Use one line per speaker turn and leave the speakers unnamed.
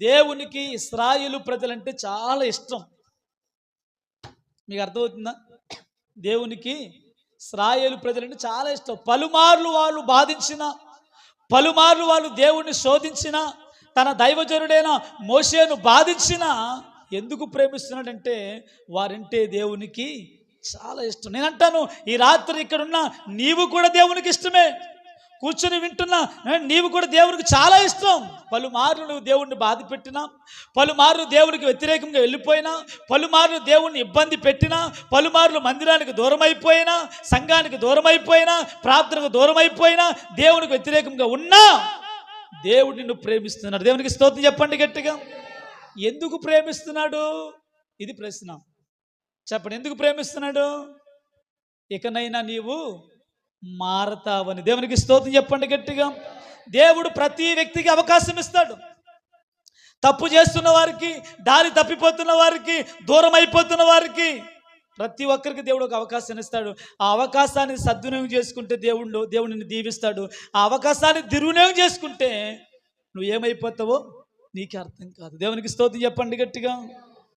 దేవునికి ఇశ్రాయేలు ప్రజలంటే చాలా ఇష్టం. మీకు అర్థమవుతుందా? దేవునికి ఇశ్రాయేలు ప్రజలంటే చాలా ఇష్టం. పలుమార్లు వాళ్ళు బాధించిన, పలుమార్లు వాళ్ళు దేవుణ్ణి శోధించిన, తన దైవజనుడైన మోషేను బాధించిన, ఎందుకు ప్రేమిస్తున్నాడంటే వారంటే దేవునికి చాలా ఇష్టం. నేను అంటాను, ఈ రాత్రి ఇక్కడున్న నీవు కూడా దేవునికి ఇష్టమే. కూర్చొని వింటున్నా నీవు కూడా దేవునికి చాలా ఇష్టం. పలుమార్లు నువ్వు దేవుణ్ణి బాధ పెట్టినా, పలుమార్లు దేవునికి వ్యతిరేకంగా వెళ్ళిపోయినా, పలుమార్లు దేవుణ్ణి ఇబ్బంది పెట్టినా, పలుమార్లు మందిరానికి దూరం అయిపోయినా, సంఘానికి దూరం అయిపోయినా, ప్రార్థనకు దూరం అయిపోయినా, దేవునికి వ్యతిరేకంగా ఉన్నా దేవుడు నిన్ను ప్రేమిస్తున్నాడు. దేవునికి స్తోత్రం చెప్పండి గట్టిగా. ఎందుకు ప్రేమిస్తున్నాడు? ఇది ప్రశ్న. చెప్పండి, ఎందుకు ప్రేమిస్తున్నాడు? ఇకనైనా నీవు మారతావని. దేవునికి స్తోత్రం చెప్పండి గట్టిగా. దేవుడు ప్రతి వ్యక్తికి అవకాశం ఇస్తాడు. తప్పు చేస్తున్న వారికి, దారి తప్పిపోతున్న వారికి, దూరం అయిపోతున్న వారికి, ప్రతి ఒక్కరికి దేవుడు ఒక అవకాశాన్ని ఇస్తాడు. ఆ అవకాశాన్ని సద్వినియోగం చేసుకుంటే దేవుడు నిన్ను దీవిస్తాడు. ఆ అవకాశాన్ని దుర్వినియోగం చేసుకుంటే నువ్వు ఏమైపోతావో నీకే అర్థం కాదు. దేవునికి స్తోత్రం చెప్పండి గట్టిగా.